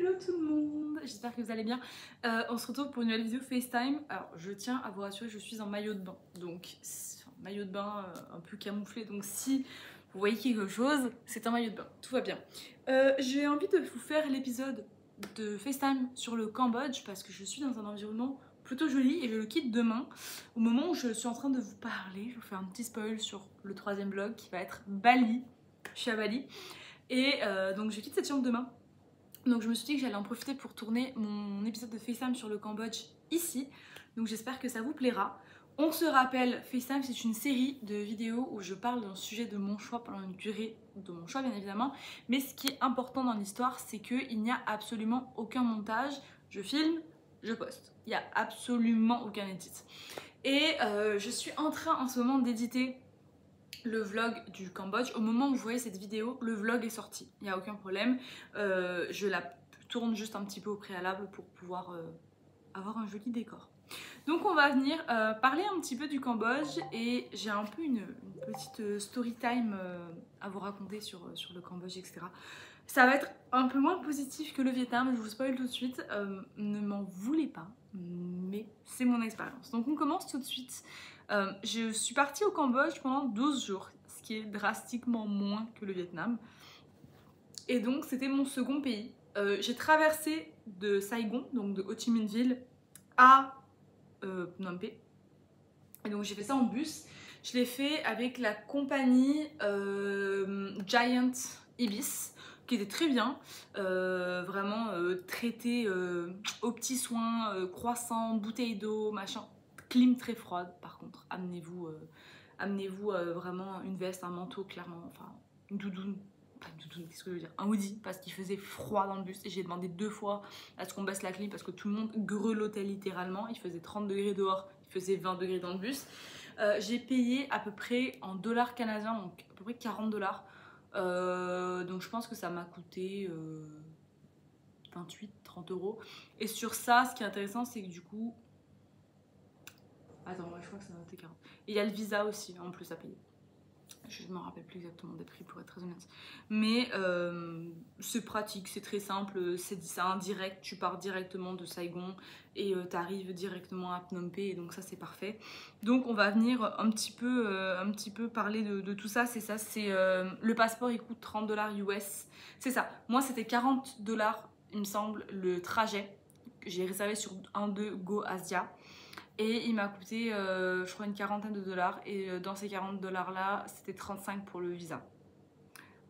Hello tout le monde, j'espère que vous allez bien. On se retrouve pour une nouvelle vidéo FaceTime. Alors je tiens à vous rassurer, je suis en maillot de bain. Donc maillot de bain un peu camouflé. Donc si vous voyez quelque chose, c'est un maillot de bain. Tout va bien. J'ai envie de vous faire l'épisode de FaceTime sur le Cambodge parce que je suis dans un environnement plutôt joli et je le quitte demain. Au moment où je suis en train de vous parler, je vous fais un petit spoil sur le troisième vlog qui va être Bali. Je suis à Bali. Et donc je quitte cette chambre demain. Donc je me suis dit que j'allais en profiter pour tourner mon épisode de FaceTime sur le Cambodge ici. Donc j'espère que ça vous plaira. On se rappelle, FaceTime c'est une série de vidéos où je parle d'un sujet de mon choix pendant une durée de mon choix bien évidemment. Mais ce qui est important dans l'histoire, c'est qu'il n'y a absolument aucun montage. Je filme, je poste. Il n'y a absolument aucun edit. Et je suis en train en ce moment d'éditer le vlog du Cambodge. Au moment où vous voyez cette vidéo, le vlog est sorti, il n'y a aucun problème. Je la tourne juste un petit peu au préalable pour pouvoir avoir un joli décor. Donc on va venir parler un petit peu du Cambodge et j'ai un peu une petite story time à vous raconter sur le Cambodge, etc. Ça va être un peu moins positif que le Vietnam, je vous spoil tout de suite, ne m'en voulez pas, mais c'est mon expérience. Donc on commence tout de suite. Je suis partie au Cambodge pendant 12 jours, ce qui est drastiquement moins que le Vietnam. Et donc c'était mon second pays. J'ai traversé de Saigon, donc de Ho Chi Minh Ville, à Phnom Penh. Et donc j'ai fait ça en bus. Je l'ai fait avec la compagnie Giant Ibis, qui était très bien, vraiment traité aux petits soins, croissant, bouteille d'eau, machin. Clim très froide par contre, amenez-vous vraiment une veste, un manteau clairement, enfin une doudoune, pas une doudoune, qu'est-ce que je veux dire, un hoodie parce qu'il faisait froid dans le bus et j'ai demandé 2 fois à ce qu'on baisse la clim parce que tout le monde grelottait littéralement, il faisait 30 degrés dehors, il faisait 20 degrés dans le bus. J'ai payé à peu près en dollars canadiens, donc à peu près 40 $. Donc je pense que ça m'a coûté 28-30 €. Et sur ça, ce qui est intéressant, c'est que du coup... Attends, je crois que ça m'a coûté 40. Et il y a le visa aussi, en plus à payer. Je ne me rappelle plus exactement des prix pour être très honnête. Mais c'est pratique, c'est très simple, c'est indirect, tu pars directement de Saigon et tu arrives directement à Phnom Penh et donc ça c'est parfait. Donc on va venir un petit peu parler de tout ça. C'est ça, c'est le passeport il coûte 30 $ US. C'est ça, moi c'était 40 $, il me semble, le trajet. J'ai réservé sur un de Go Asia. Et il m'a coûté, je crois, une quarantaine de dollars. Et dans ces 40 $ là, c'était 35 pour le visa.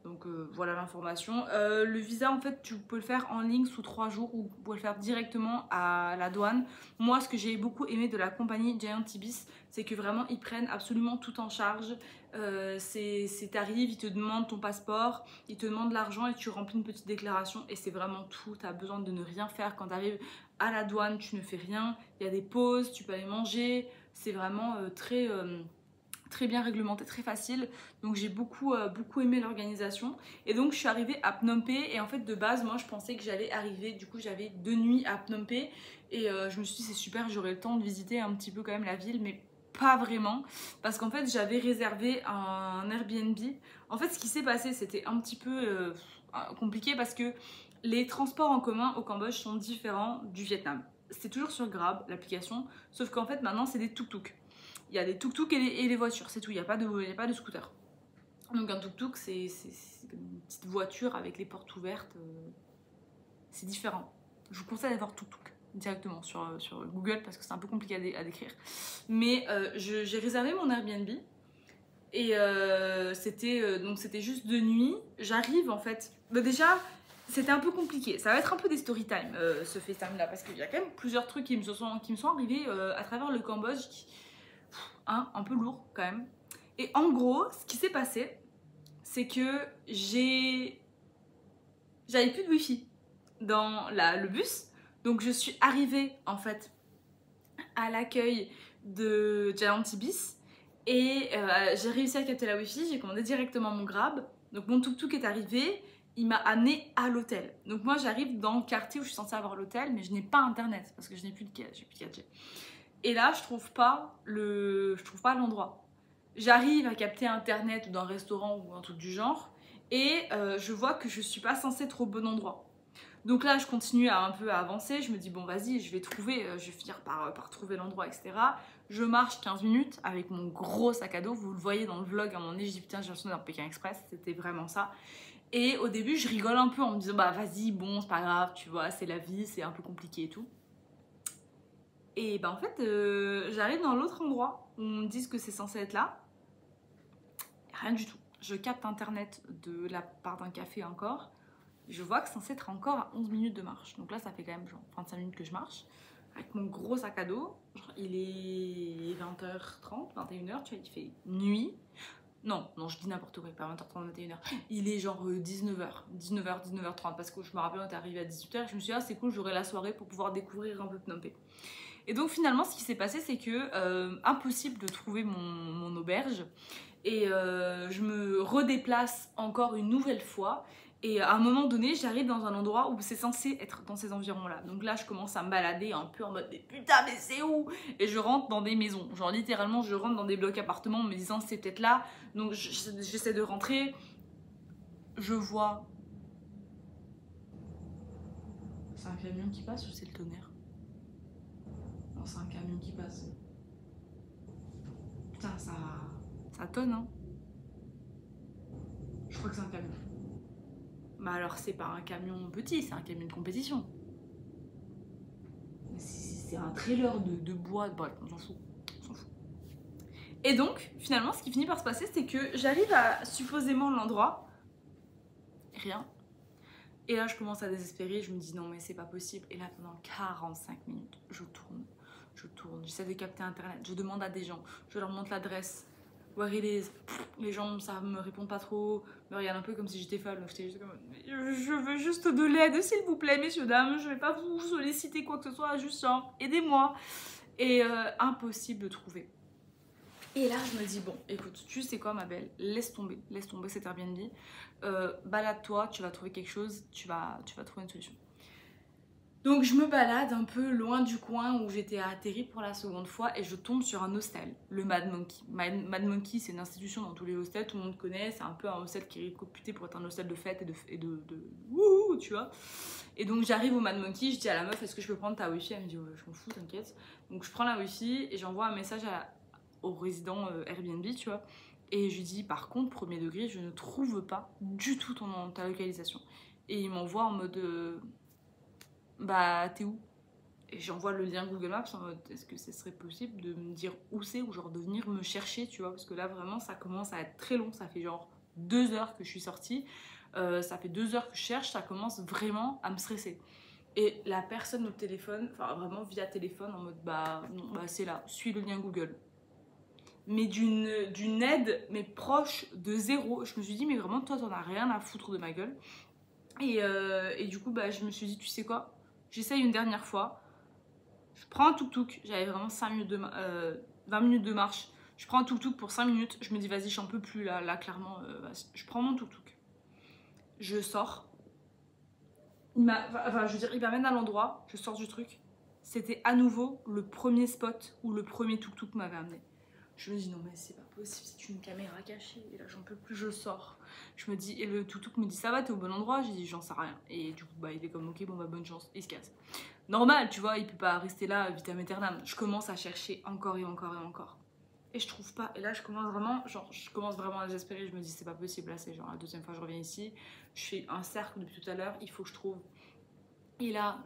Donc voilà l'information. Le visa, en fait, tu peux le faire en ligne sous 3 jours ou vous pouvez le faire directement à la douane. Moi, ce que j'ai beaucoup aimé de la compagnie Giant Ibis, c'est que vraiment, ils prennent absolument tout en charge. T'arrives, ils te demandent ton passeport, ils te demandent l'argent et tu remplis une petite déclaration. Et c'est vraiment tout. Tu as besoin de ne rien faire quand tu arrives à la douane, tu ne fais rien. Il y a des pauses, tu peux aller manger. C'est vraiment très bien réglementé, très facile. Donc j'ai beaucoup aimé l'organisation. Et donc je suis arrivée à Phnom Penh. Et en fait de base, moi je pensais que j'allais arriver. Du coup j'avais 2 nuits à Phnom Penh. Et je me suis dit c'est super, j'aurai le temps de visiter un petit peu quand même la ville. Mais pas vraiment. Parce qu'en fait j'avais réservé un Airbnb. En fait ce qui s'est passé c'était un petit peu compliqué parce que les transports en commun au Cambodge sont différents du Vietnam. C'est toujours sur Grab, l'application. Sauf qu'en fait maintenant c'est des tuk-tuk. Il y a des tuk-tuk et les voitures, c'est tout, il n'y a pas de scooter. Donc un tuk-tuk, c'est une petite voiture avec les portes ouvertes. C'est différent. Je vous conseille d'avoir tuk-tuk directement sur Google parce que c'est un peu compliqué à décrire. Mais j'ai réservé mon Airbnb et c'était juste de nuit. J'arrive en fait. Bah déjà, c'était un peu compliqué. Ça va être un peu des story time ce FaceTime là parce qu'il y a quand même plusieurs trucs qui me sont arrivés à travers le Cambodge un peu lourd quand même. Et en gros, ce qui s'est passé, c'est que j'avais plus de wifi dans le bus. Donc je suis arrivée en fait à l'accueil de Giant Ibis et j'ai réussi à capter la wifi. J'ai commandé directement mon Grab. Donc mon tuk-tuk est arrivé. Il m'a amené à l'hôtel. Donc moi j'arrive dans le quartier où je suis censée avoir l'hôtel, mais je n'ai pas internet parce que je n'ai plus de 4G. Et là, je trouve pas l'endroit. J'arrive à capter internet ou d'un restaurant ou un truc du genre et je vois que je suis pas censée être au bon endroit. Donc là, je continue à un peu à avancer. Je me dis, bon, vas-y, je vais trouver, je vais finir par trouver l'endroit, etc. Je marche 15 minutes avec mon gros sac à dos. Vous le voyez dans le vlog, mon égyptien, j'ai l'impression d'un Pékin Express. C'était vraiment ça. Et au début, je rigole un peu en me disant, bah vas-y, bon, c'est pas grave, tu vois, c'est la vie, c'est un peu compliqué et tout. Et bah en fait, j'arrive dans l'autre endroit où on me dit que c'est censé être là. Rien du tout. Je capte internet de la part d'un café encore. Je vois que c'est censé être encore à 11 minutes de marche. Donc là, ça fait quand même genre 25 minutes que je marche. Avec mon gros sac à dos. Genre, il est 20h30, 21h, tu vois, il fait nuit. Non, je dis n'importe quoi, pas 20h30, 21h. Il est genre 19h, 19h30. Parce que je me rappelle, on était arrivé à 18h. Je me suis dit, ah, c'est cool, j'aurai la soirée pour pouvoir découvrir un peu Phnom Penh. Et donc finalement, ce qui s'est passé, c'est que impossible de trouver mon auberge. Et je me redéplace encore une nouvelle fois. Et à un moment donné, j'arrive dans un endroit où c'est censé être dans ces environs-là. Donc là, je commence à me balader un peu en mode, mais putain, mais c'est où? Et je rentre dans des maisons. Genre littéralement, je rentre dans des blocs appartements en me disant, c'est peut-être là. Donc j'essaie de rentrer. Je vois... C'est un camion qui passe ou c'est le tonnerre? Non, c'est un camion qui passe. Putain, ça tonne, hein. Je crois que c'est un camion. Bah alors c'est pas un camion petit, c'est un camion de compétition. C'est un trailer de bois, bref, on s'en fout. Et donc, finalement, ce qui finit par se passer, c'est que j'arrive à supposément l'endroit. Rien. Et là, je commence à désespérer, je me dis non mais c'est pas possible. Et là, pendant 45 minutes, je tourne, j'essaie de capter internet, je demande à des gens, je leur montre l'adresse. Where it is. Les gens, ça me répondent pas trop, me regardent un peu comme si j'étais folle. Donc j'étais juste comme, je veux juste de l'aide, s'il vous plaît, messieurs, dames. Je vais pas vous solliciter quoi que ce soit, juste genre, aidez-moi. Et impossible de trouver. Et là, je me dis, bon, écoute, tu sais quoi, ma belle, laisse tomber cet Airbnb. Balade-toi, tu vas trouver quelque chose, tu vas trouver une solution. Donc je me balade un peu loin du coin où j'étais atterrie pour la seconde fois et je tombe sur un hostel, le Mad Monkey. Mad Monkey, c'est une institution dans tous les hostels, tout le monde connaît, c'est un peu un hostel qui est réputé pour être un hostel de fête et de wouhou, tu vois. Et donc j'arrive au Mad Monkey, je dis à la meuf, est-ce que je peux prendre ta wifi? Elle me dit, ouais, je m'en fous, t'inquiète. Donc je prends la wifi et j'envoie un message au résident Airbnb, tu vois. Et je lui dis, par contre, premier degré, je ne trouve pas du tout ta localisation. Et il m'envoie en mode... bah t'es où? Et j'envoie le lien Google Maps en mode est-ce que ce serait possible de me dire où c'est ou genre de venir me chercher, tu vois, parce que là vraiment ça commence à être très long, ça fait genre 2 heures que je suis sortie, ça fait 2 heures que je cherche, ça commence vraiment à me stresser. Et la personne au téléphone, enfin vraiment via téléphone en mode bah non, bah c'est là, suis le lien Google. Mais d'une aide mais proche de zéro. Je me suis dit mais vraiment toi t'en as rien à foutre de ma gueule. Et du coup bah je me suis dit tu sais quoi, j'essaye une dernière fois. Je prends un tuk-tuk. J'avais vraiment 20 minutes de marche. Je prends un tuk-tuk pour 5 minutes. Je me dis, vas-y, j'en peux plus là clairement. Je prends mon tuk-tuk. Je sors. Enfin, je veux dire, il m'amène à l'endroit. Je sors du truc. C'était à nouveau le premier spot où le premier tuk-tuk m'avait amené. Je me dis, non, mais c'est pas possible, c'est une caméra cachée. Et là, j'en peux plus, je sors. Je me dis, et le tuk-tuk me dit, ça va, t'es au bon endroit? J'ai dit, j'en sais rien. Et du coup, bah, il est comme, ok, bon, bah, bonne chance. Il se casse. Normal, tu vois, il peut pas rester là vitam aeternam. Je commence à chercher encore et encore et encore. Et je trouve pas. Et là, je commence vraiment à désespérer. Je me dis, c'est pas possible. Là, c'est genre la deuxième fois que je reviens ici. Je fais un cercle depuis tout à l'heure. Il faut que je trouve. Et là,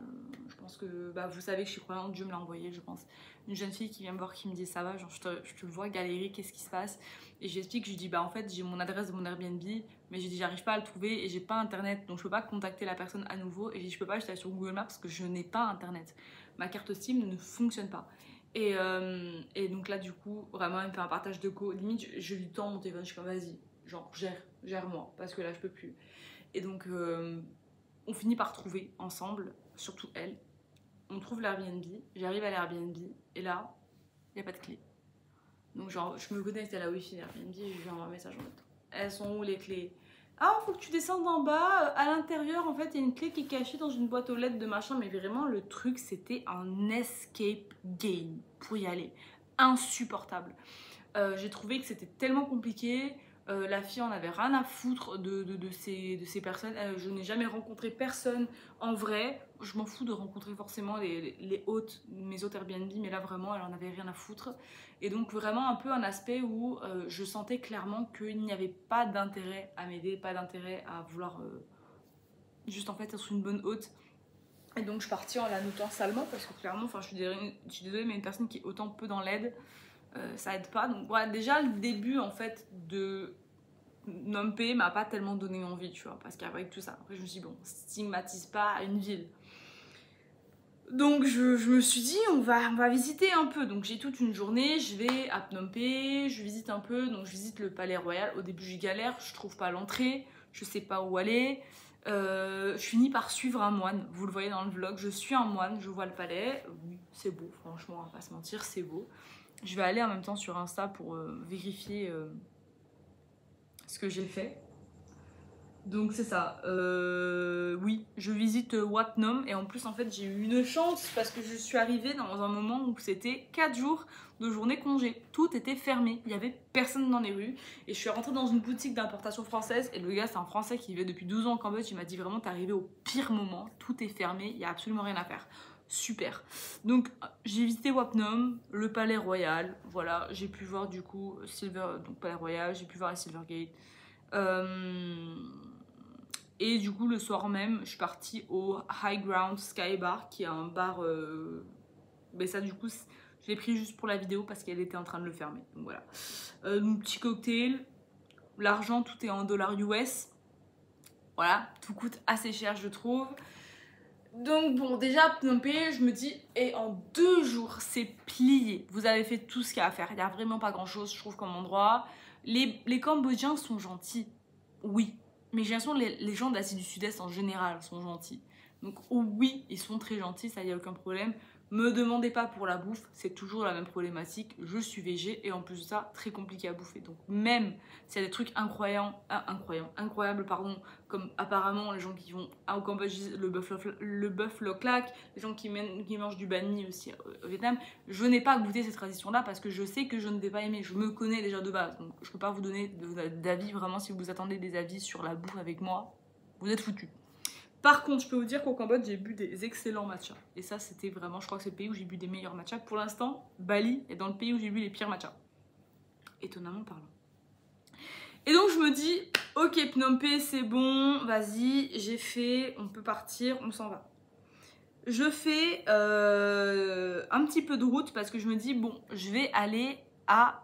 je pense que bah, vous savez que je suis croyante. Dieu me l'a envoyé, je pense. Une jeune fille qui vient me voir qui me dit, ça va, genre, je te vois galérer, qu'est-ce qui se passe? Et je lui explique, je lui dis, bah en fait, j'ai mon adresse de mon Airbnb, mais je dis, j'arrive pas à le trouver et j'ai pas internet, donc je peux pas contacter la personne à nouveau. Et je dis, je peux pas, j'étais sur Google Maps parce que je n'ai pas internet. Ma carte SIM ne fonctionne pas. Et donc là, du coup, vraiment, elle me fait un partage de co. Limite, je lui tends mon téléphone, je suis comme, vas-y, genre, gère-moi, parce que là, je peux plus. Et donc, on finit par trouver ensemble, surtout elle. On trouve l'Airbnb, j'arrive à l'Airbnb, et là, il n'y a pas de clé. Donc, genre, je me connecte à la Wi-Fi d'Airbnb, et je lui envoie un message en mode, elles sont où les clés? Ah, faut que tu descendes en bas, à l'intérieur, en fait, il y a une clé qui est cachée dans une boîte aux lettres de machin, mais vraiment, le truc, c'était un escape game pour y aller. Insupportable. J'ai trouvé que c'était tellement compliqué. La fille en avait rien à foutre de ces personnes. Je n'ai jamais rencontré personne en vrai. Je m'en fous de rencontrer forcément les hôtes, mes hôtes Airbnb, mais là vraiment elle en avait rien à foutre. Et donc vraiment un peu un aspect où je sentais clairement qu'il n'y avait pas d'intérêt à m'aider, pas d'intérêt à vouloir juste en fait être une bonne hôte. Et donc je partis en la notant salement parce que clairement, enfin je suis désolée, mais une personne qui est autant peu dans l'aide, ça aide pas. Donc voilà, déjà le début en fait de Phnom m'a pas tellement donné envie, tu vois, parce qu'avec tout ça, après je me suis dit bon, stigmatise pas une ville. Donc je me suis dit on va visiter un peu. Donc j'ai toute une journée, je vais à Phnom Penh, je visite un peu, donc je visite le palais royal. Au début j'y galère, je trouve pas l'entrée, je sais pas où aller. Je finis par suivre un moine, vous le voyez dans le vlog, je suis un moine, je vois le palais, oui c'est beau, franchement on va pas se mentir, c'est beau. Je vais aller en même temps sur Insta pour vérifier ce que j'ai fait. Donc c'est ça, oui, je visite Wat Phnom et en plus en fait j'ai eu une chance parce que je suis arrivée dans un moment où c'était 4 jours de journée congé, tout était fermé, il n'y avait personne dans les rues et je suis rentrée dans une boutique d'importation française et le gars c'est un français qui vivait depuis 12 ans en Cambodge, il m'a dit vraiment t'es arrivé au pire moment, tout est fermé, il n'y a absolument rien à faire. Super. Donc j'ai visité Wat Phnom, le palais royal, voilà, j'ai pu voir du coup donc palais royal, j'ai pu voir la Silvergate. Et du coup le soir même je suis partie au High Ground Sky Bar qui est un bar mais ça du coup je l'ai pris juste pour la vidéo parce qu'elle était en train de le fermer, donc voilà. Un petit cocktail, l'argent tout est en dollars US, voilà, tout coûte assez cher je trouve. Donc bon, déjà Phnom Penh, je me dis, et en 2 jours c'est plié, vous avez fait tout ce qu'il y a à faire, il n'y a vraiment pas grand chose je trouve comme endroit. Les Cambodgiens sont gentils, oui, mais j'ai l'impression que les gens d'Asie du Sud-Est en général sont gentils. Donc oui, ils sont très gentils, ça y a aucun problème. Me demandez pas pour la bouffe, c'est toujours la même problématique. Je suis végé et en plus de ça, très compliqué à bouffer. Donc même s'il y a des trucs incroyables, pardon, comme apparemment les gens qui vont au Cambodge, le bœuf loklak, les gens qui mangent du banh mi aussi au Vietnam, je n'ai pas goûté cette tradition-là parce que je sais que je ne vais pas aimer. Je me connais déjà de base, donc je peux pas vous donner d'avis vraiment. Si vous attendez des avis sur la bouffe avec moi, vous êtes foutus. Par contre, je peux vous dire qu'au Cambodge, j'ai bu des excellents matchas. Et ça, c'était vraiment, je crois que c'est le pays où j'ai bu des meilleurs matchas. Pour l'instant, Bali est dans le pays où j'ai bu les pires matchas. Étonnamment parlant. Et donc, je me dis, ok, Phnom Penh, c'est bon, vas-y, j'ai fait, on peut partir, on s'en va. Je fais un petit peu de route parce que je me dis, bon, je vais aller à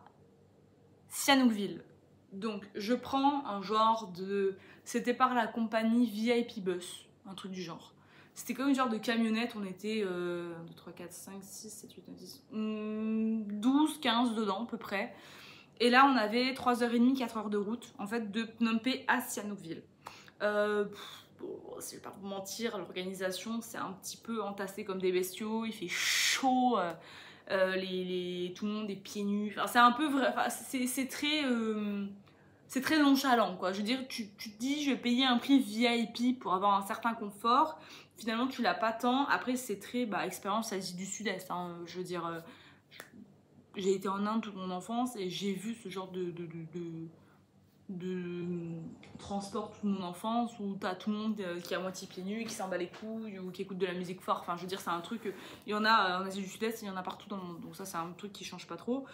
Sihanoukville. Donc, je prends un genre de... C'était par la compagnie VIP Bus, un truc du genre. C'était comme une genre de camionnette, on était 2, 3, 4, 5, 6, 7, 8, 9, 10, 12, 15 dedans à peu près. Et là, on avait 3h30, 4h de route, en fait, de Phnom Penh à Sihanoukville. Bon, je vais pas vous mentir, l'organisation, c'est un petit peu entassé comme des bestiaux, il fait chaud... tout le monde est pieds nus, enfin, c'est un peu vrai, enfin, c'est très nonchalant quoi. Je veux dire, tu te dis je vais payer un prix VIP pour avoir un certain confort, finalement tu l'as pas tant. Après c'est très expérience Asie du Sud-Est, hein. Je veux dire, j'ai été en Inde toute mon enfance et j'ai vu ce genre de transport toute mon enfance où t'as tout le monde qui est à moitié pieds nus, qui s'en bat les couilles ou qui écoute de la musique fort. Enfin, je veux dire, c'est un truc, il y en a en Asie du Sud-Est, il y en a partout dans le monde. Donc ça, c'est un truc qui change pas trop.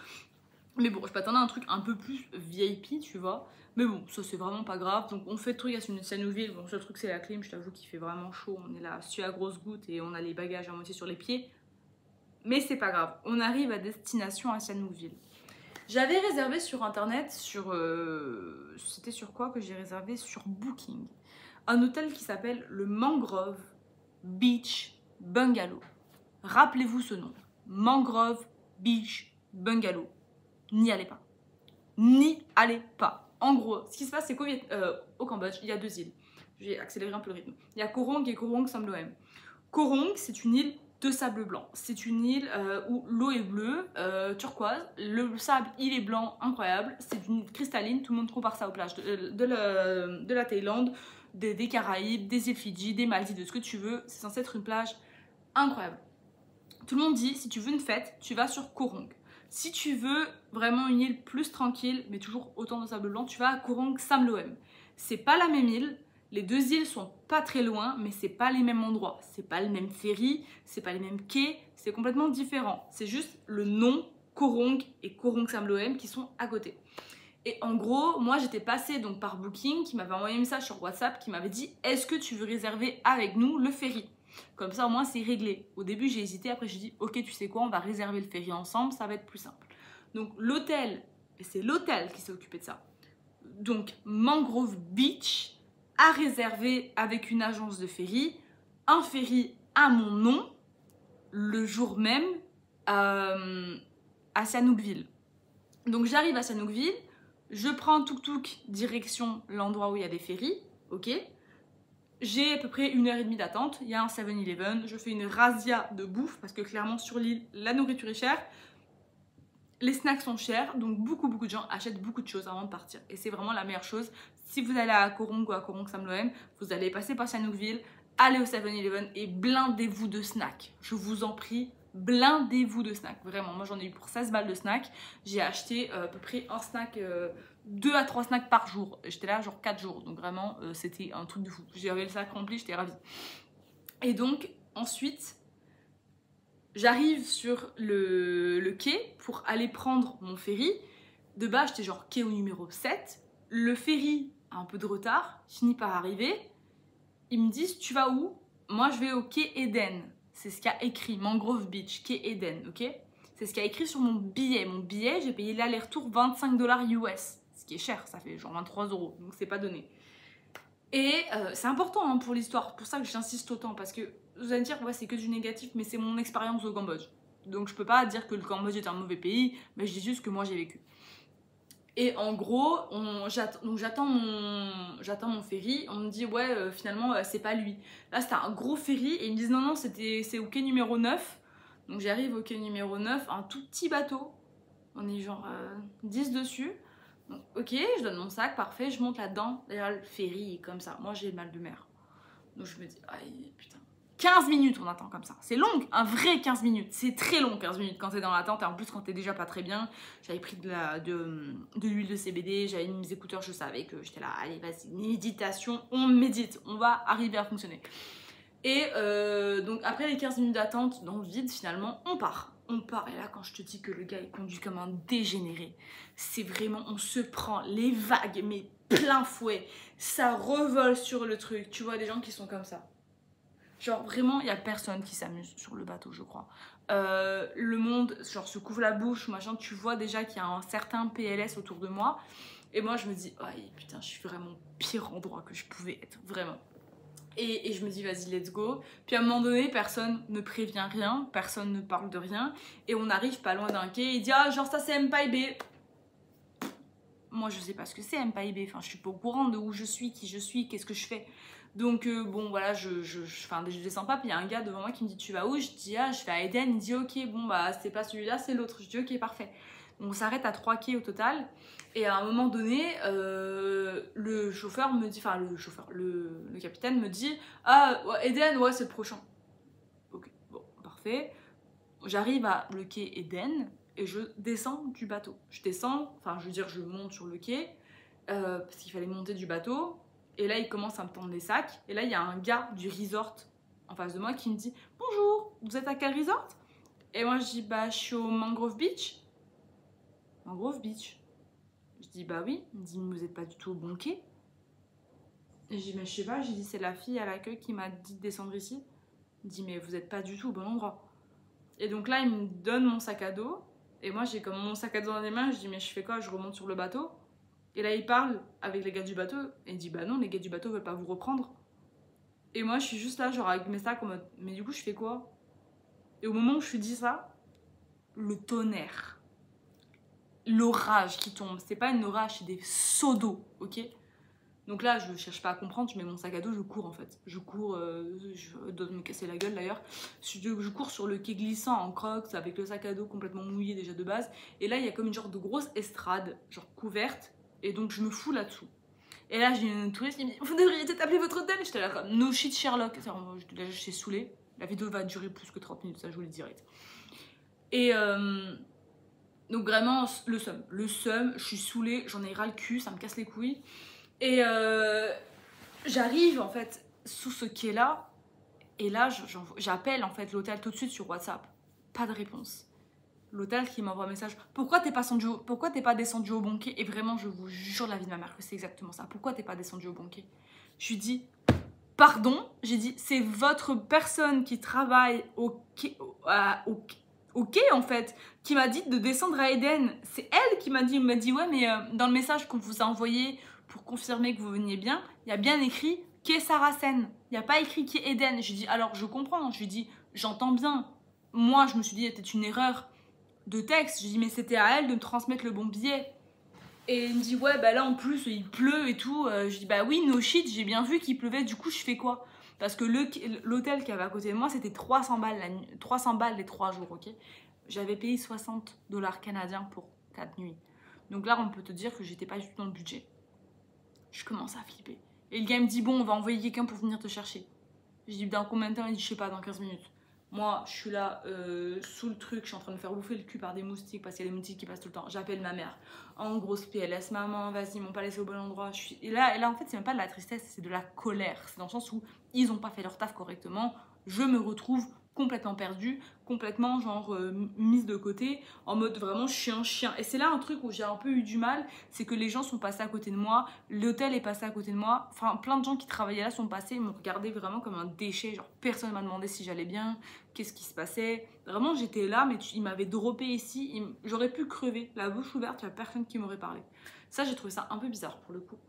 Mais bon, je m'attendais à un truc un peu plus VIP, tu vois. Mais bon, ça, c'est vraiment pas grave. Donc on fait le truc à Sihanoukville. Bon, le seul truc, c'est la clim. Je t'avoue qu'il fait vraiment chaud. On est là, su à grosses gouttes et on a les bagages à moitié sur les pieds. Mais c'est pas grave. On arrive à destination à Sihanoukville. J'avais réservé sur internet, c'était sur quoi que j'ai réservé? Sur Booking. Un hôtel qui s'appelle le Mangrove Beach Bungalow. Rappelez-vous ce nom. Mangrove Beach Bungalow. N'y allez pas. N'y allez pas. En gros, ce qui se passe, c'est qu'au Cambodge, il y a 2 îles. Je vais accélérer un peu le rythme. Il y a Koh Rong et Koh Rong Samloem. Koh Rong, c'est une île de sable blanc. C'est une île où l'eau est bleue, turquoise, le sable il est blanc, incroyable, c'est une île cristalline, tout le monde compare ça aux plages de la Thaïlande, des Caraïbes, des îles Fidji, des Maldives, de ce que tu veux, c'est censé être une plage incroyable. Tout le monde dit, si tu veux une fête, tu vas sur Koh Rong. Si tu veux vraiment une île plus tranquille, mais toujours autant de sable blanc, tu vas à Koh Rong Sam Loem. C'est pas la même île. Les deux îles sont pas très loin, mais c'est pas les mêmes endroits. C'est pas le même ferry, c'est pas les mêmes quais, c'est complètement différent. C'est juste le nom Koh Rong et Koh Rong Sam Loem qui sont à côté. Et en gros, moi j'étais passée donc par Booking qui m'avait envoyé un message sur WhatsApp qui m'avait dit est-ce que tu veux réserver avec nous le ferry? Comme ça au moins c'est réglé. Au début j'ai hésité, après j'ai dit ok tu sais quoi, on va réserver le ferry ensemble, ça va être plus simple. Donc l'hôtel, et c'est l'hôtel qui s'est occupé de ça. Donc Mangrove Beach a réservé avec une agence de ferry un ferry à mon nom le jour même à Sihanoukville. Donc j'arrive à Sihanoukville, je prends un tuk-tuk direction l'endroit où il y a des ferries, ok. J'ai à peu près 1h30 d'attente, il y a un 7-Eleven, je fais une razzia de bouffe parce que clairement sur l'île, la nourriture est chère, les snacks sont chers, donc beaucoup de gens achètent beaucoup de choses avant de partir. Et c'est vraiment la meilleure chose. Si vous allez à Koh Rong ou à Koh Rong Sam Loem, vous allez passer par Sihanoukville, allez au 7-Eleven et blindez-vous de snacks. Je vous en prie, blindez-vous de snacks. Vraiment, moi j'en ai eu pour 16 balles de snacks. J'ai acheté à peu près un snack, 2 à 3 snacks par jour. J'étais là genre 4 jours, donc vraiment c'était un truc de fou. J'avais le sac rempli, j'étais ravie. Et donc ensuite, j'arrive sur le quai pour aller prendre mon ferry. De base, j'étais genre quai au numéro 7. Le ferry a un peu de retard, finit par arriver. Ils me disent, tu vas où? Moi, je vais au quai Eden. C'est ce qu'il y a écrit, Mangrove Beach, quai Eden, ok? C'est ce qu'il y a écrit sur mon billet. Mon billet, j'ai payé l'aller-retour 25 $ US. Ce qui est cher, ça fait genre 23 €, donc c'est pas donné. Et c'est important hein, pour l'histoire, pour ça que j'insiste autant, parce que vous allez me dire, ouais, c'est que du négatif, mais c'est mon expérience au Cambodge. Donc je peux pas dire que le Cambodge est un mauvais pays, mais je dis juste que moi j'ai vécu. Et en gros, j'attends mon ferry, on me dit, ouais, finalement, c'est pas lui. Là, c'était un gros ferry, et ils me disent, non, c'est au quai numéro 9. Donc j'arrive au quai numéro 9, un tout petit bateau, on est genre 10 dessus. Donc, ok, je donne mon sac, parfait, je monte là-dedans. D'ailleurs, le ferry est comme ça. Moi, j'ai le mal de mer. Donc, je me dis, aïe, putain. 15 minutes, on attend comme ça. C'est long, un vrai 15 minutes. C'est très long, 15 minutes, quand t'es dans l'attente. Et en plus, quand t'es déjà pas très bien, j'avais pris de l'huile de CBD, j'avais mis mes écouteurs, je savais que j'étais là, allez, vas-y, méditation, on médite, on va arriver à fonctionner. Et donc, après les 15 minutes d'attente dans le vide, finalement, on part. On part, et là quand je te dis que le gars il conduit comme un dégénéré, c'est vraiment, on se prend les vagues mais plein fouet, ça revole sur le truc, tu vois des gens qui sont comme ça. Genre vraiment il y a personne qui s'amuse sur le bateau je crois. Le monde genre se couvre la bouche, machin, tu vois déjà qu'il y a un certain PLS autour de moi. Et moi je me dis, oh putain je suis vraiment au pire endroit que je pouvais être, vraiment. Et je me dis, vas-y, let's go. Puis à un moment donné, personne ne prévient rien, personne ne parle de rien. Et on arrive pas loin d'un quai, il dit, ah, genre ça c'est Mpaebé. Moi, je sais pas ce que c'est Mpaebé. Enfin, je suis pas au courant de où je suis, qui je suis, qu'est-ce que je fais. Donc, bon, voilà, je descends pas. Puis il y a un gars devant moi qui me dit, tu vas où? Je dis, ah, je vais à Eden. Il dit, ok, bon, bah, c'est pas celui-là, c'est l'autre. Je dis, ok, parfait. On s'arrête à 3 quais au total. Et à un moment donné, le chauffeur me dit, enfin le capitaine me dit, ah Eden, ouais c'est le prochain. Ok, bon, parfait. J'arrive à le quai Eden et je descends du bateau. Je descends, enfin je veux dire je monte sur le quai parce qu'il fallait monter du bateau. Et là il commence à me tendre les sacs. Et là il y a un gars du resort en face de moi qui me dit, bonjour, vous êtes à quel resort? Et moi je dis, bah je suis au Mangrove Beach. Mangrove Beach. Je dis bah oui, il me dit mais vous n'êtes pas du tout au bon quai. Et je dis mais je sais pas, j'ai dit c'est la fille à l'accueil qui m'a dit de descendre ici. Il me dit mais vous n'êtes pas du tout au bon endroit. Et donc là il me donne mon sac à dos et moi j'ai comme mon sac à dos dans les mains, je dis mais je fais quoi, je remonte sur le bateau. Et là il parle avec les gars du bateau et il dit bah non les gars du bateau veulent pas vous reprendre. Et moi je suis juste là genre avec mes sacs en mode mais du coup je fais quoi? Et au moment où je suis dit ça, le tonnerre. L'orage qui tombe, c'est pas une orage, c'est des seaux d'eau, ok? Donc là, je cherche pas à comprendre, je mets mon sac à dos, je cours en fait. Je cours, je dois me casser la gueule d'ailleurs. Je cours sur le quai glissant en crocs avec le sac à dos complètement mouillé déjà de base. Et là, il y a comme une genre de grosse estrade, genre couverte. Et donc, je me fous là-dessous. Et là, j'ai une touriste qui me dit, vous devriez peut-être appeler votre hôtel. J'étais là comme, no shit Sherlock. Là, je suis saoulée. La vidéo va durer plus que 30 minutes, ça je vous le dirai. Et Donc vraiment, le seum, je suis saoulée, j'en ai ras le cul, ça me casse les couilles. Et j'arrive en fait sous ce quai-là, et là j'appelle en fait l'hôtel tout de suite sur WhatsApp. Pas de réponse. L'hôtel qui m'envoie un message, pourquoi t'es pas descendu au bon quai? Et vraiment, je vous jure de la vie de ma mère que c'est exactement ça. Pourquoi t'es pas descendu au bon quai? Je lui dis, pardon, j'ai dit, c'est votre personne qui travaille au quai en fait, qui m'a dit de descendre à Eden. C'est elle qui m'a dit, ouais, mais dans le message qu'on vous a envoyé pour confirmer que vous veniez bien, il y a bien écrit quai Saracen. Il n'y a pas écrit quai Eden. Je lui dis, alors je comprends. Je lui dis, j'entends bien. Moi, je me suis dit, c'était une erreur de texte. Je dis, mais c'était à elle de me transmettre le bon billet. Et il me dit, ouais, bah là en plus il pleut et tout. Je dis, bah oui, no shit, j'ai bien vu qu'il pleuvait, du coup je fais quoi? Parce que l'hôtel qui avait à côté de moi, c'était 300 balles, 300 balles les 3 jours, ok? J'avais payé 60$ canadiens pour 4 nuits. Donc là, on peut te dire que j'étais pas du tout dans le budget. Je commence à flipper. Et le gars me dit, bon, on va envoyer quelqu'un pour venir te chercher. Je dis, dans combien de temps? Il dit, je sais pas, dans 15 minutes. Moi, je suis là, sous le truc, je suis en train de me faire bouffer le cul par des moustiques parce qu'il y a des moustiques qui passent tout le temps. J'appelle ma mère, en grosse PLS, maman, vas-y, ils m'ont pas laissé au bon endroit. Et là, en fait, c'est même pas de la tristesse, c'est de la colère. C'est dans le sens où ils ont pas fait leur taf correctement. Je me retrouve complètement perdue, complètement genre mise de côté, en mode vraiment je suis un chien. Et c'est là un truc où j'ai un peu eu du mal, c'est que les gens sont passés à côté de moi, l'hôtel est passé à côté de moi, enfin plein de gens qui travaillaient là sont passés, ils m'ont regardé vraiment comme un déchet, genre personne m'a demandé si j'allais bien, qu'est-ce qui se passait. Vraiment j'étais là, mais ils m'avaient droppé ici, j'aurais pu crever, la bouche ouverte, il n'y a personne qui m'aurait parlé. Ça j'ai trouvé ça un peu bizarre pour le coup.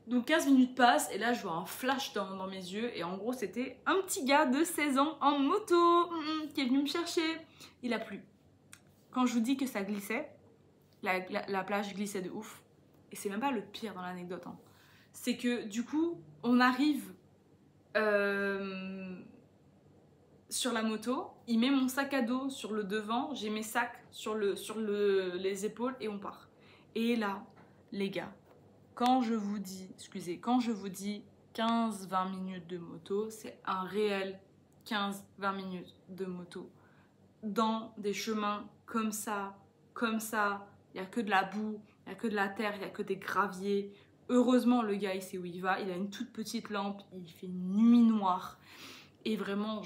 Donc 15 minutes passent et là je vois un flash dans mes yeux et en gros c'était un petit gars de 16 ans en moto qui est venu me chercher. Il a plu. Quand je vous dis que ça glissait, la plage glissait de ouf. Et c'est même pas le pire dans l'anecdote. Hein. C'est que du coup on arrive sur la moto, il met mon sac à dos sur le devant, j'ai mes sacs sur les épaules et on part. Et là les gars, quand je vous dis 15-20 minutes de moto, c'est un réel 15-20 minutes de moto. Dans des chemins comme ça, il n'y a que de la boue, il n'y a que de la terre, il n'y a que des graviers. Heureusement, le gars, il sait où il va, il a une toute petite lampe, il fait une nuit noire. Et vraiment,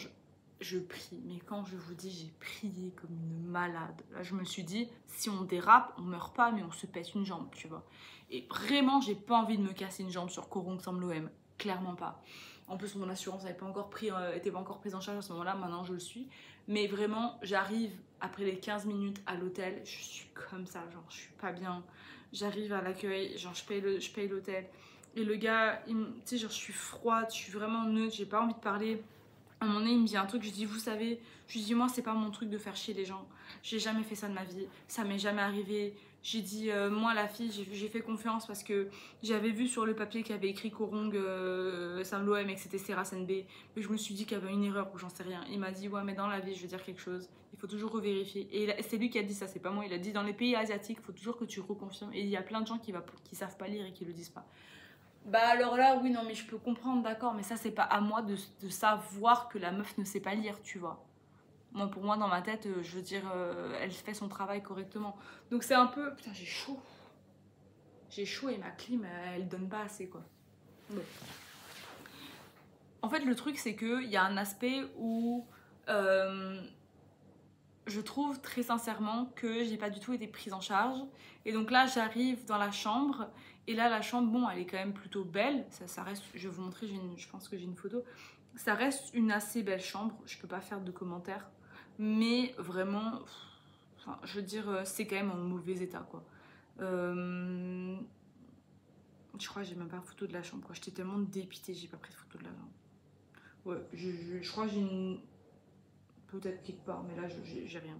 je prie. Mais quand je vous dis, j'ai prié comme une malade. Là, je me suis dit, si on dérape, on meurt pas, mais on se pète une jambe, tu vois. Et vraiment, j'ai pas envie de me casser une jambe sur Corong Sam Loem. Clairement pas. En plus, mon assurance n'était pas encore prise en charge à ce moment-là. Maintenant, je le suis. Mais vraiment, j'arrive après les 15 minutes à l'hôtel. Je suis comme ça, genre, je suis pas bien. J'arrive à l'accueil, genre, je paye l'hôtel. Et le gars, tu sais, genre, je suis froide, je suis vraiment neutre, j'ai pas envie de parler. À un moment donné, il me dit un truc, je dis, vous savez, je lui dis, moi, c'est pas mon truc de faire chier les gens. J'ai jamais fait ça de ma vie, ça m'est jamais arrivé. J'ai dit, moi, la fille, j'ai fait confiance parce que j'avais vu sur le papier qu'il y avait écrit Korong Sam Loem et que c'était Saracen B. Mais je me suis dit qu'il y avait une erreur ou j'en sais rien. Il m'a dit, ouais, mais dans la vie, je veux dire quelque chose, il faut toujours revérifier. Et c'est lui qui a dit ça, c'est pas moi. Il a dit, dans les pays asiatiques, il faut toujours que tu reconfirmes. Et il y a plein de gens qui savent pas lire et qui le disent pas. Bah alors là, oui, non, mais je peux comprendre, d'accord, mais ça, c'est pas à moi de savoir que la meuf ne sait pas lire, tu vois. Moi, pour moi, dans ma tête, je veux dire, elle fait son travail correctement. Donc c'est un peu... Putain, j'ai chaud. J'ai chaud et ma clim, elle donne pas assez, quoi. Ouais. En fait, le truc, c'est qu'il y a un aspect où... je trouve très sincèrement que j'ai pas du tout été prise en charge. Et donc là, j'arrive dans la chambre. Et là, la chambre, bon, elle est quand même plutôt belle. Ça reste, je vais vous montrer, je pense que j'ai une photo. Ça reste une assez belle chambre. Je peux pas faire de commentaires. Mais vraiment, enfin, je veux dire, c'est quand même en mauvais état, quoi. Je crois que j'ai même pas de photo de la chambre, quoi. J'étais tellement dépitée, j'ai pas pris de photo de la chambre. Ouais, je crois que j'ai une... Peut-être quelque part, mais là, j'ai rien.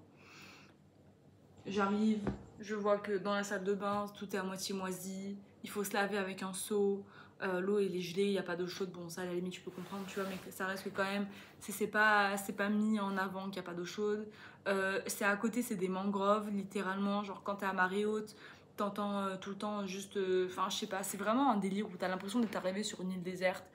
J'arrive, je vois que dans la salle de bain, tout est à moitié moisi. Il faut se laver avec un seau. L'eau, elle est gelée, il n'y a pas d'eau chaude. Bon, ça, à la limite, tu peux comprendre, tu vois, mais ça reste que quand même, c'est pas mis en avant qu'il n'y a pas d'eau chaude. C'est à côté, c'est des mangroves, littéralement. Genre, quand t'es à marée haute, t'entends tout le temps juste... Enfin, je sais pas, c'est vraiment un délire où t'as l'impression d'être arrivé sur une île déserte.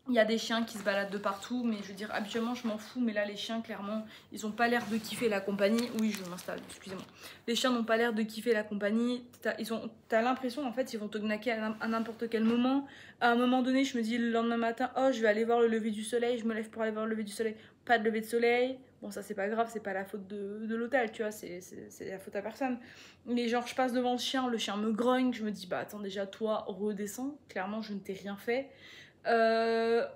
Il y a des chiens qui se baladent de partout, mais je veux dire, habituellement, je m'en fous. Mais là, les chiens, clairement, ils ont pas l'air de kiffer la compagnie. Oui, je m'installe, excusez-moi. Les chiens n'ont pas l'air de kiffer la compagnie. T'as l'impression, en fait, ils vont te gnaquer à n'importe quel moment. À un moment donné, je me dis le lendemain matin, oh, je vais aller voir le lever du soleil. Je me lève pour aller voir le lever du soleil. Pas de lever de soleil. Bon, ça, c'est pas grave, c'est pas la faute de l'hôtel, tu vois, c'est la faute à personne. Mais genre, je passe devant le chien me grogne. Je me dis, bah attends, déjà, toi, redescends. Clairement, je ne t'ai rien fait.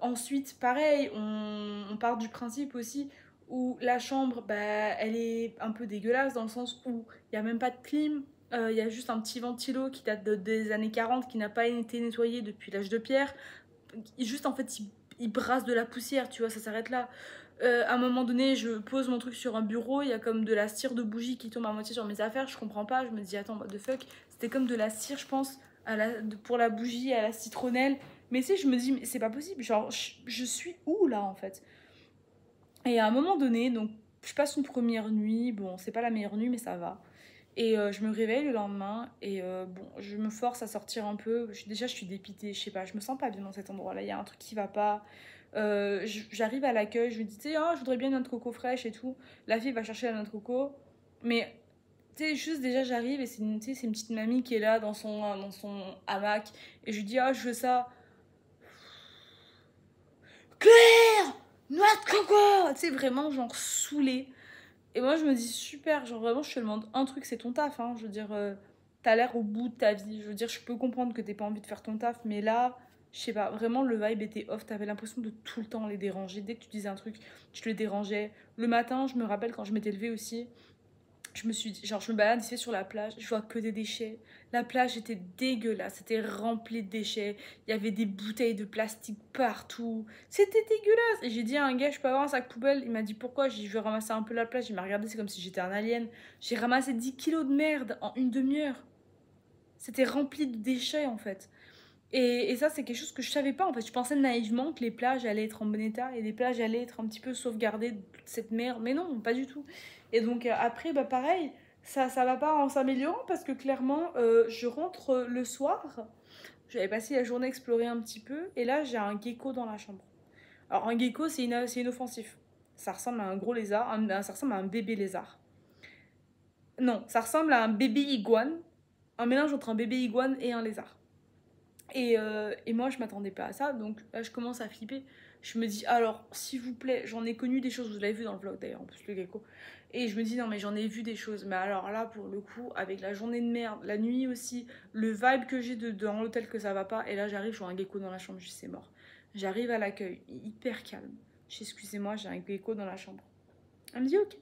Ensuite, pareil, on part du principe aussi où la chambre, bah, elle est un peu dégueulasse dans le sens où il n'y a même pas de clim. Il y a juste un petit ventilo qui date des années 40 qui n'a pas été nettoyé depuis l'âge de pierre. Juste en fait, il brasse de la poussière, tu vois, ça s'arrête là. À un moment donné, je pose mon truc sur un bureau, il y a comme de la cire de bougie qui tombe à moitié sur mes affaires, je comprends pas, je me dis attends, what the fuck, c'était comme de la cire, je pense, pour la bougie à la citronnelle. Mais tu sais, je me dis, mais c'est pas possible, genre, je suis où là en fait? Et à un moment donné, donc, je passe une première nuit, bon, c'est pas la meilleure nuit, mais ça va. Et je me réveille le lendemain et bon, je me force à sortir un peu. Déjà, je suis dépitée, je sais pas, je me sens pas bien dans cet endroit-là, il y a un truc qui va pas. J'arrive à l'accueil, je lui dis, tu sais, oh, je voudrais bien une noix de coco fraîche et tout. La fille va chercher la noix de coco, mais tu sais, juste déjà, j'arrive et c'est une petite mamie qui est là dans son hamac. Et je lui dis, ah, je veux ça. Claire, noix de coco, tu sais, vraiment, genre, saoulée. Et moi, je me dis, super, genre, vraiment, je te demande un truc, c'est ton taf, hein. Je veux dire, t'as l'air au bout de ta vie. Je veux dire, je peux comprendre que t'aies pas envie de faire ton taf, mais là, je sais pas, vraiment, le vibe était off. T'avais l'impression de tout le temps les déranger. Dès que tu disais un truc, tu les dérangeais. Le matin, je me rappelle quand je m'étais levée aussi, je me suis dit, genre, je me balade ici sur la plage, je vois que des déchets. La plage était dégueulasse, c'était rempli de déchets. Il y avait des bouteilles de plastique partout. C'était dégueulasse. Et j'ai dit à un gars, je peux avoir un sac poubelle? Il m'a dit pourquoi? J'ai dit, je veux ramasser un peu la plage. Il m'a regardé, c'est comme si j'étais un alien. J'ai ramassé 10 kilos de merde en une demi-heure. C'était rempli de déchets en fait. Et ça, c'est quelque chose que je savais pas en fait. Je pensais naïvement que les plages allaient être en bon état et les plages allaient être un petit peu sauvegardées de toute cette merde. Mais non, pas du tout. Et donc après, bah pareil, ça va pas en s'améliorant parce que clairement, je rentre le soir. J'avais passé la journée à explorer un petit peu et là, j'ai un gecko dans la chambre. Alors un gecko, c'est inoffensif. Ça ressemble à un gros lézard, ça ressemble à un bébé lézard. Non, ça ressemble à un bébé iguane, un mélange entre un bébé iguane et un lézard. Et moi, je m'attendais pas à ça, donc là, je commence à flipper. Je me dis, alors, s'il vous plaît, j'en ai connu des choses, vous l'avez vu dans le vlog d'ailleurs, en plus, le gecko. Et je me dis, non, mais j'en ai vu des choses. Mais alors là, pour le coup, avec la journée de merde, la nuit aussi, le vibe que j'ai dans l'hôtel que ça va pas, et là, j'arrive, je vois un gecko dans la chambre, je dis, c'est mort. J'arrive à l'accueil, hyper calme. Je dis, excusez-moi, j'ai un gecko dans la chambre. Elle me dit, ok,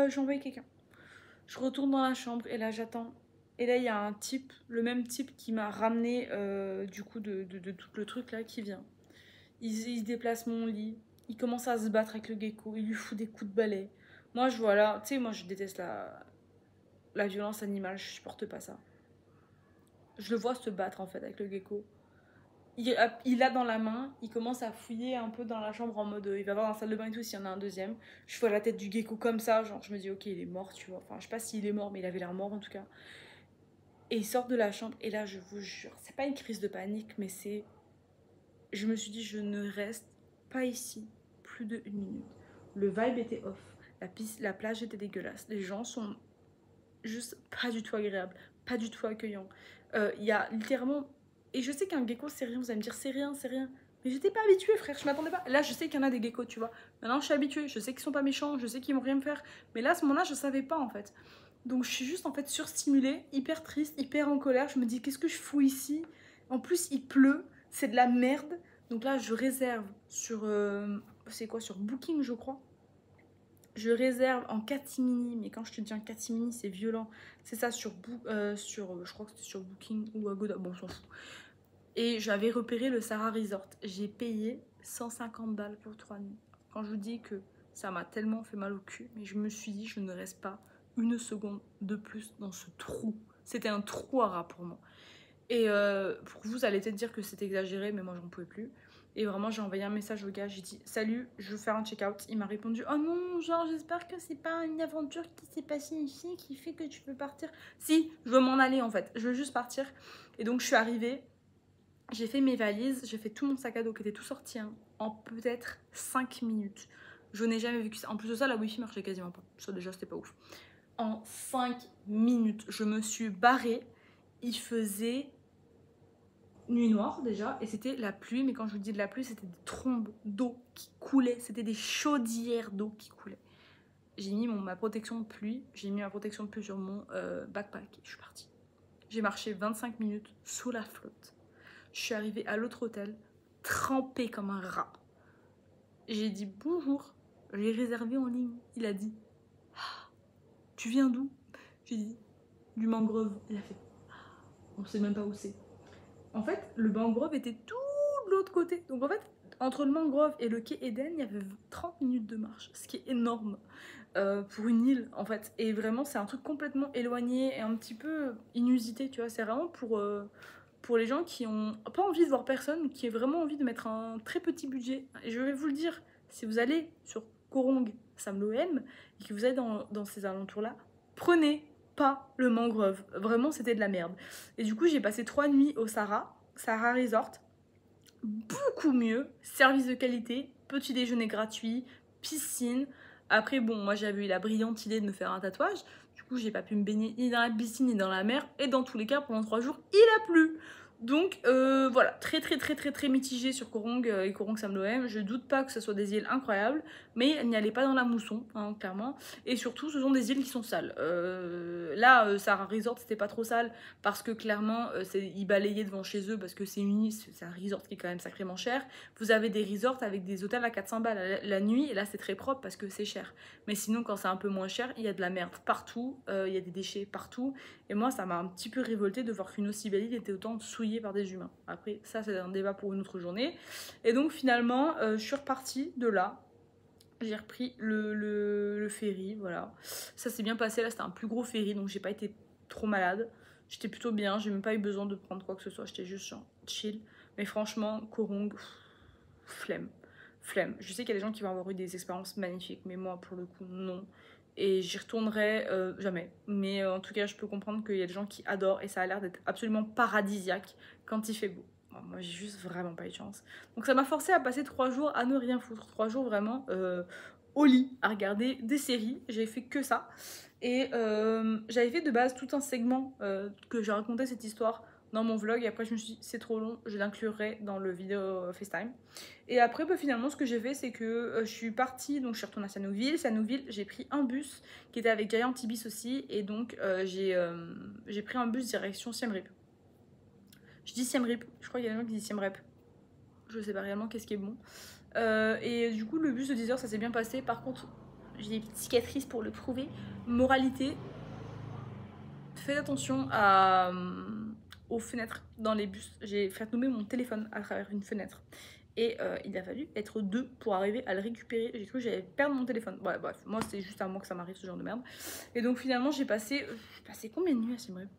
j'ai envoyé quelqu'un. Je retourne dans la chambre, et là, j'attends. Et là, il y a un type, le même type qui m'a ramené du coup de tout le truc là qui vient. Il déplace mon lit, il commence à se battre avec le gecko, il lui fout des coups de balai. Moi, je vois là, tu sais, moi je déteste la violence animale, je supporte pas ça. Je le vois se battre en fait avec le gecko. Il a dans la main, il commence à fouiller un peu dans la chambre en mode il va voir dans la salle de bain et tout s'il y en a un deuxième. Je vois la tête du gecko comme ça, genre je me dis ok, il est mort, tu vois. Enfin, je sais pas s'il est mort, mais il avait l'air mort en tout cas. Et il sort de la chambre et là, je vous jure, c'est pas une crise de panique, mais c'est... Je me suis dit, je ne reste pas ici plus de 1 minute. Le vibe était off, la plage était dégueulasse, les gens sont juste pas du tout agréables, pas du tout accueillants. Il y a littéralement... Et je sais qu'un gecko, c'est rien, vous allez me dire, c'est rien, c'est rien. Mais j'étais pas habituée, frère, je m'attendais pas. Là, je sais qu'il y en a des geckos, tu vois. Maintenant, je suis habituée, je sais qu'ils sont pas méchants, je sais qu'ils vont rien me faire. Mais là, à ce moment-là, je savais pas, en fait. Donc je suis juste en fait surstimulée, hyper triste, hyper en colère. Je me dis qu'est-ce que je fous ici? En plus il pleut, c'est de la merde. Donc là je réserve sur c'est quoi, sur Booking je crois. Je réserve en catimini, mais quand je te dis en catimini c'est violent. C'est ça sur je crois que c'était sur Booking ou Agoda, bon on s'en fout. Et j'avais repéré le Sarah Resort. J'ai payé 150 balles pour 3 nuits. Quand je vous dis que ça m'a tellement fait mal au cul, mais je me suis dit je ne reste pas 1 seconde de plus dans ce trou. C'était un trou à rats pour moi. Et pour vous, allez peut-être dire que c'est exagéré, mais moi j'en pouvais plus. Et vraiment, j'ai envoyé un message au gars, j'ai dit salut, je veux faire un check-out. Il m'a répondu oh non, genre j'espère que c'est pas une aventure qui s'est passée ici qui fait que tu peux partir. Si, je veux m'en aller en fait, je veux juste partir. Et donc je suis arrivée. J'ai fait mes valises, j'ai fait tout mon sac à dos qui était tout sorti hein, en peut-être 5 minutes. Je n'ai jamais vécu ça. En plus de ça, la wifi marchait quasiment pas. Ça déjà, c'était pas ouf. En 5 minutes, je me suis barrée. Il faisait nuit noire déjà et c'était la pluie. Mais quand je vous dis de la pluie, c'était des trombes d'eau qui coulaient. C'était des chaudières d'eau qui coulaient. J'ai mis ma protection de pluie. J'ai mis ma protection de pluie sur mon backpack et je suis partie. J'ai marché 25 minutes sous la flotte. Je suis arrivée à l'autre hôtel, trempée comme un rat. J'ai dit bonjour, j'ai réservé en ligne. Il a dit ah, tu viens d'où? J'ai dit du mangrove. Il a fait ah, on sait même pas où c'est. En fait, le mangrove était tout de l'autre côté. Donc en fait, entre le mangrove et le quai Eden, il y avait 30 minutes de marche, ce qui est énorme pour une île en fait. Et vraiment, c'est un truc complètement éloigné et un petit peu inusité, tu vois. C'est vraiment pour les gens qui ont pas envie de voir personne, qui ont vraiment envie de mettre un très petit budget. Et je vais vous le dire, si vous allez sur Korong, Sam Loem, et que vous allez dans ces alentours-là, prenez pas le mangrove. Vraiment, c'était de la merde. Et du coup, j'ai passé 3 nuits au Sahara Resort. Beaucoup mieux, service de qualité, petit déjeuner gratuit, piscine. Après, bon, moi j'avais eu la brillante idée de me faire un tatouage. Du coup, j'ai pas pu me baigner ni dans la piscine ni dans la mer. Et dans tous les cas, pendant 3 jours, il a plu. Donc voilà, très mitigé sur Korong et Korong Sam Loem. Je doute pas que ce soit des îles incroyables, mais n'y allez pas dans la mousson, hein, clairement. Et surtout, ce sont des îles qui sont sales. Là, Sahara Resort, c'était pas trop sale parce que clairement, ils balayaient devant chez eux parce que c'est une île, c'est un resort qui est quand même sacrément cher. Vous avez des resorts avec des hôtels à 400 balles la nuit, et là, c'est très propre parce que c'est cher. Mais sinon, quand c'est un peu moins cher, il y a de la merde partout, il y a des déchets partout. Et moi, ça m'a un petit peu révolté de voir qu'une aussi belle île était autant souillée par des humains. Après, ça, c'est un débat pour une autre journée. Et donc, finalement, je suis repartie de là. J'ai repris le ferry, voilà. Ça s'est bien passé, là, c'était un plus gros ferry, donc j'ai pas été trop malade. J'étais plutôt bien, j'ai même pas eu besoin de prendre quoi que ce soit, j'étais juste genre chill. Mais franchement, Korong, flemme. Flemme. Je sais qu'il y a des gens qui vont avoir eu des expériences magnifiques, mais moi, pour le coup, non. Et j'y retournerai jamais. Mais en tout cas, je peux comprendre qu'il y a des gens qui adorent et ça a l'air d'être absolument paradisiaque quand il fait beau. Bon, moi, j'ai juste vraiment pas eu de chance. Donc ça m'a forcé à passer 3 jours à ne rien foutre. 3 jours vraiment au lit, à regarder des séries. J'avais fait que ça. Et j'avais fait de base tout un segment que j'ai raconté cette histoire dans mon vlog. Et après, je me suis dit, c'est trop long, je l'inclurai dans le vidéo FaceTime. Et après, bah, finalement, ce que j'ai fait, c'est que je suis partie, donc je suis retournée à Sanouville. Sanouville, j'ai pris un bus qui était avec Giant Ibis aussi. Et donc, j'ai pris un bus direction Siem Reap. Je dis Siem Reap, je crois qu'il y a des gens qui disent Siem Reap. Je sais pas réellement qu'est-ce qui est bon. Et du coup, le bus de 10 heures, ça s'est bien passé. Par contre, j'ai des petites cicatrices pour le prouver. Moralité, faites attention aux fenêtres dans les bus. J'ai fait tomber mon téléphone à travers une fenêtre. Et il a fallu être 2 pour arriver à le récupérer. J'ai cru que j'allais perdre mon téléphone. Ouais, bref, moi c'est juste à moi que ça m'arrive ce genre de merde. Et donc finalement j'ai passé combien de nuits à Siem Reap?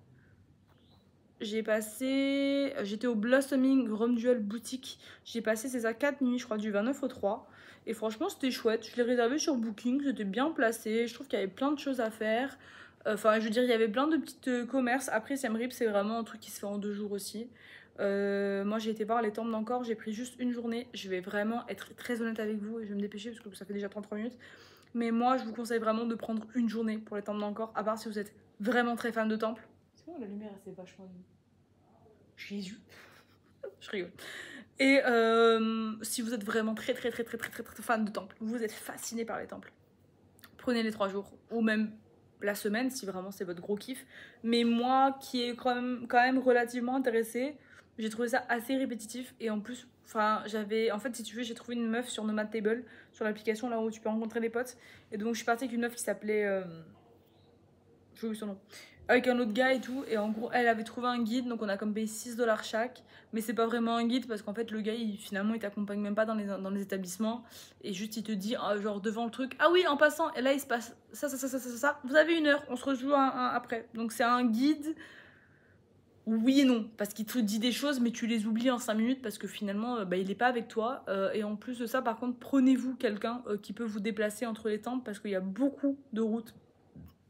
J'étais au Blossoming Rome Duel boutique. J'ai passé c'est ça 4 nuits, je crois, du 29 au 3. Et franchement c'était chouette. Je l'ai réservé sur Booking, c'était bien placé. Je trouve qu'il y avait plein de choses à faire. Enfin, je veux dire, il y avait plein de petits commerces. Après, Siem Reap, c'est vraiment un truc qui se fait en 2 jours aussi. Moi, j'ai été voir les temples d'Angkor. J'ai pris juste une journée. Je vais vraiment être très honnête avec vous et je vais me dépêcher parce que ça fait déjà 33 minutes. Mais moi, je vous conseille vraiment de prendre une journée pour les temples d'Angkor. À part si vous êtes vraiment très fan de temples. C'est bon, la lumière, elle s'est vachement... Jésus. Je rigole. Et si vous êtes vraiment très fan de temples, vous êtes fasciné par les temples, prenez les 3 jours ou même la semaine si vraiment c'est votre gros kiff. Mais moi qui est quand même relativement intéressée, j'ai trouvé ça assez répétitif. Et en plus, enfin, en fait, si tu veux, j'ai trouvé une meuf sur Nomad Table, sur l'application là où tu peux rencontrer des potes. Et donc je suis partie avec une meuf qui s'appelait j'ai oublié son nom, avec un autre gars et tout. Et en gros, elle avait trouvé un guide, donc on a comme payé 6 $ chaque. Mais c'est pas vraiment un guide parce qu'en fait, le gars, finalement, il t'accompagne même pas dans les établissements. Et juste, il te dit, genre devant le truc, ah oui, en passant, et là, il se passe ça. Vous avez 1 heure, on se rejoue après. Donc, c'est un guide, oui et non. Parce qu'il te dit des choses, mais tu les oublies en 5 minutes parce que finalement, il est pas avec toi. Et en plus de ça, par contre, prenez-vous quelqu'un qui peut vous déplacer entre les temples parce qu'il y a beaucoup de routes.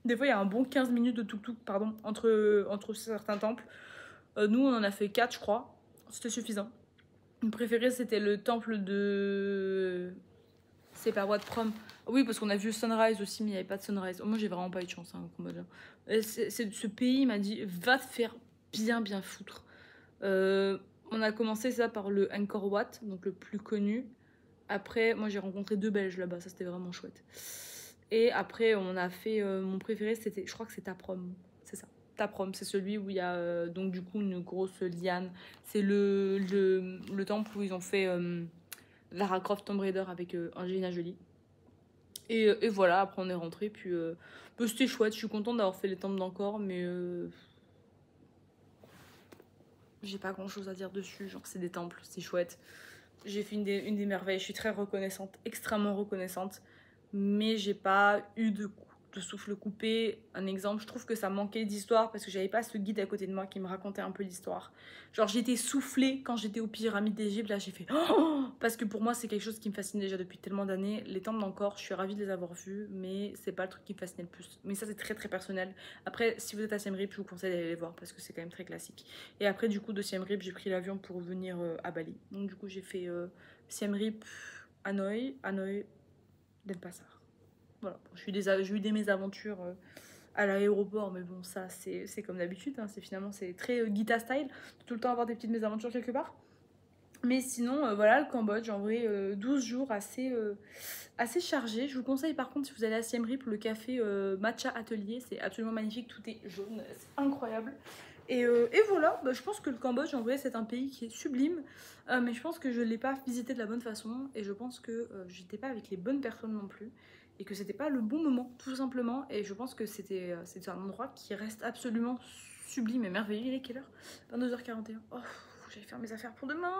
Des fois, il y a un bon 15 minutes de tuk-tuk, pardon, entre certains temples. Nous, on en a fait 4, je crois. c'était suffisant. Mon préféré c'était le temple de... C'est pas Wat Prom. Oui, parce qu'on a vu Sunrise aussi, mais il n'y avait pas de Sunrise. Moi, j'ai vraiment pas eu de chance hein, au Cambodge. Ce pays m'a dit va te faire bien foutre. On a commencé ça par le Angkor Wat, donc le plus connu. Après, moi j'ai rencontré 2 Belges là-bas, ça c'était vraiment chouette. Et après, on a fait mon préféré, c'était, je crois que c'est Taprom, c'est ça. Taprom, c'est celui où il y a donc du coup une grosse liane. C'est le temple où ils ont fait Lara Croft Tomb Raider avec Angelina Jolie. Et voilà, après on est rentré, puis c'était chouette. Je suis contente d'avoir fait les temples d'Angkor, mais j'ai pas grand chose à dire dessus. Genre, c'est des temples, c'est chouette. J'ai fait une des merveilles, je suis très reconnaissante, extrêmement reconnaissante, mais j'ai pas eu de souffle coupé. Un exemple, je trouve que ça manquait d'histoire parce que j'avais pas ce guide à côté de moi qui me racontait un peu l'histoire. Genre j'étais soufflée quand j'étais aux pyramides d'Égypte, là j'ai fait oh, parce que pour moi c'est quelque chose qui me fascine déjà depuis tellement d'années. Les temples d'Angkor, je suis ravie de les avoir vus, mais c'est pas le truc qui me fascinait le plus. Mais ça c'est très personnel. Après, si vous êtes à Siem Reap, je vous conseille d'aller les voir parce que c'est quand même très classique. Et après du coup de Siem Reap, j'ai pris l'avion pour venir à Bali. Donc du coup j'ai fait Siem Reap, Hanoï, Denpasar. Voilà, j'ai eu des mésaventures à l'aéroport, mais bon, ça c'est comme d'habitude, hein, c'est très Guita style, tout le temps avoir des petites mésaventures quelque part. Mais sinon, voilà, le Cambodge, en vrai, 12 jours assez chargés. Je vous conseille par contre, si vous allez à Siem Reap, le café Matcha Atelier, c'est absolument magnifique, tout est jaune, c'est incroyable. Et voilà, bah, je pense que le Cambodge, en vrai, c'est un pays qui est sublime, mais je pense que je ne l'ai pas visité de la bonne façon, et je pense que j'étais pas avec les bonnes personnes non plus, et que c'était pas le bon moment, tout simplement, et je pense que c'était un endroit qui reste absolument sublime et merveilleux. Il est quelle heure? 22h41. Oh, j'allais faire mes affaires pour demain.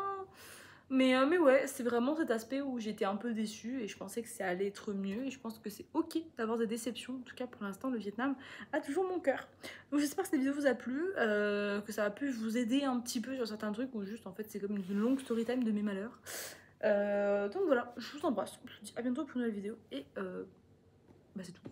Mais ouais, c'est vraiment cet aspect où j'étais un peu déçue et je pensais que ça allait être mieux. Et je pense que c'est ok d'avoir des déceptions. En tout cas, pour l'instant, le Vietnam a toujours mon cœur. Donc j'espère que cette vidéo vous a plu, que ça a pu vous aider un petit peu sur certains trucs ou juste en fait c'est comme une longue story time de mes malheurs. Donc voilà, je vous embrasse. Je vous dis à bientôt pour une nouvelle vidéo et bah c'est tout.